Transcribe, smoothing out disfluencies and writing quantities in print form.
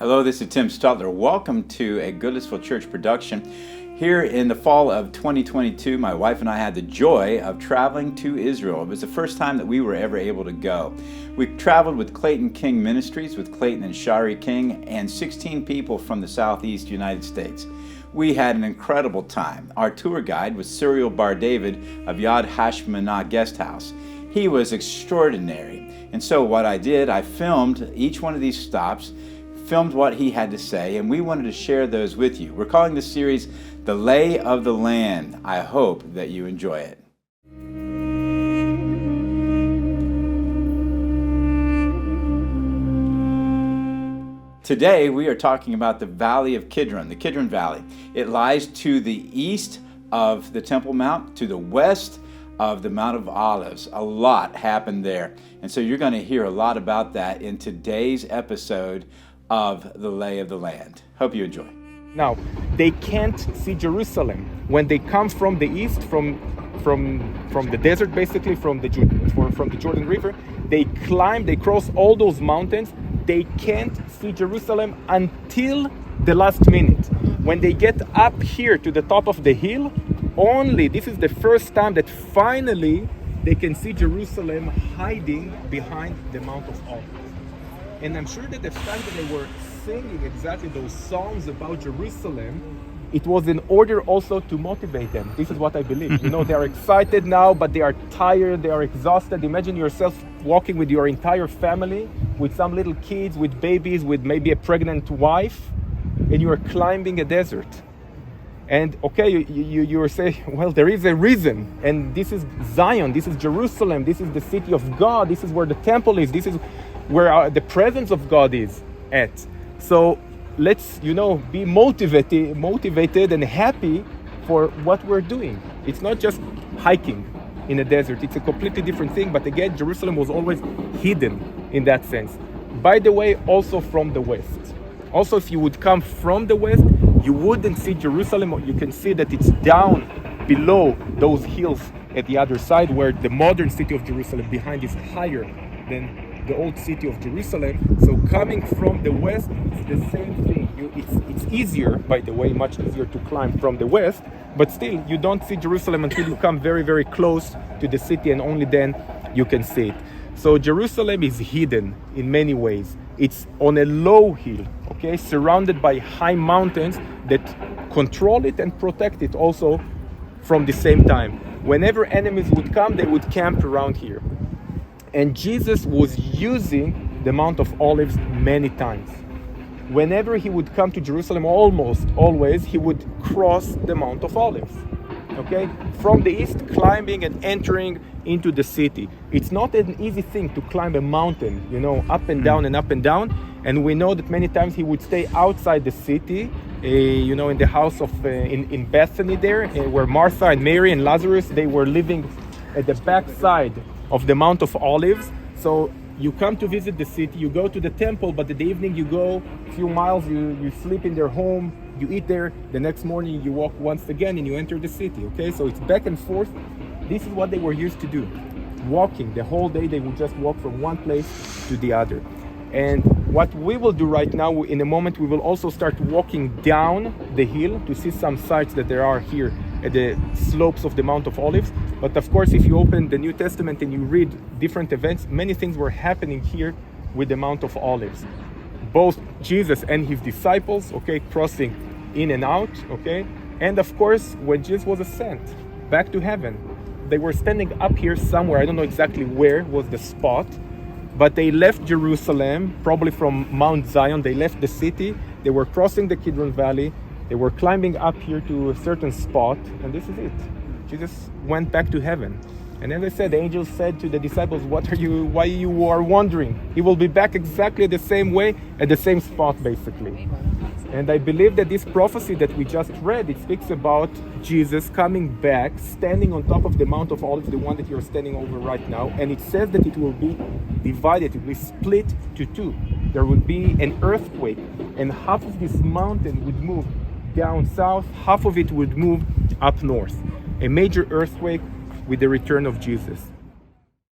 Hello, this is Tim Stutler. Welcome to a Goodlettsville Church production. Here in the fall of 2022, my wife and I had the joy of traveling to Israel. It was the first time that we were ever able to go. We traveled with Clayton King Ministries, with Clayton and Shari King, and 16 people from the Southeast United States. We had an incredible time. Our tour guide was Cyril Bar David of Yad Hashmanah Guest House. He was extraordinary. And so what I did, I filmed each one of these stops, filmed what he had to say, and we wanted to share those with you. We're calling this series The Lay of the Land. I hope that you enjoy it. Today we are talking about the Valley of Kidron, the Kidron Valley. It lies to the east of the Temple Mount, to the west of the Mount of Olives. A lot happened there. And so you're going to hear a lot about that in today's episode of The Lay of the Land. Hope you enjoy. Now, they can't see Jerusalem. When they come from the east, from the desert, basically, from the Jordan River, they climb, they cross all those mountains. They can't see Jerusalem until the last minute. When they get up here to the top of the hill, only this is the first time that finally they can see Jerusalem hiding behind the Mount of Olives. And I'm sure that the fact that they were singing exactly those songs about Jerusalem, it was in order also to motivate them. This is what I believe. They are excited now, but they are tired, they are exhausted. Imagine yourself walking with your entire family, with some little kids, with babies, with maybe a pregnant wife, and you are climbing a desert. And okay, you say, well, there is a reason. And this is Zion, this is Jerusalem, this is the city of God, this is where the temple is, this is where the presence of God is at. So let's, be motivated and happy for what we're doing. It's not just hiking in a desert. It's a completely different thing. But again, Jerusalem was always hidden in that sense. By the way, also from the west. Also, if you would come from the west, you wouldn't see Jerusalem. You can see that it's down below those hills at the other side, where the modern city of Jerusalem behind is higher than the old city of Jerusalem. So coming from the west, it's the same thing. It's easier, by the way, much easier to climb from the west, but still you don't see Jerusalem until you come very, very close to the city, and only then you can see it. So Jerusalem is hidden in many ways. It's on a low hill, okay, surrounded by high mountains that control it and protect it also from the same time. Whenever enemies would come, they would camp around here. And Jesus was using the Mount of Olives many times. Whenever he would come to Jerusalem, almost always, he would cross the Mount of Olives. Okay? From the east, climbing and entering into the city. It's not an easy thing to climb a mountain, up and down and up and down. And we know that many times he would stay outside the city, in the house of, in Bethany there, where Martha and Mary and Lazarus, they were living at the backside of the Mount of Olives. So you come to visit the city, you go to the temple, but in the evening you go a few miles, you sleep in their home, you eat there, the next morning you walk once again and you enter the city, okay? So it's back and forth. This is what they were used to do. Walking the whole day, they would just walk from one place to the other. And what we will do right now, in a moment, we will also start walking down the hill to see some sites that there are here at the slopes of the Mount of Olives. But of course, if you open the New Testament and you read different events, many things were happening here with the Mount of Olives. Both Jesus and his disciples, okay, crossing in and out, okay? And of course, when Jesus was ascended back to heaven, they were standing up here somewhere. I don't know exactly where was the spot, but they left Jerusalem, probably from Mount Zion. They left the city. They were crossing the Kidron Valley. They were climbing up here to a certain spot, and this is it. Jesus went back to heaven. And as I said, the angel said to the disciples, why you are wondering? He will be back exactly the same way, at the same spot, basically. And I believe that this prophecy that we just read, it speaks about Jesus coming back, standing on top of the Mount of Olives, the one that you're standing over right now. And it says that it will be divided, it will be split to two. There will be an earthquake, and half of this mountain would move down south, half of it would move up north. A major earthquake with the return of Jesus.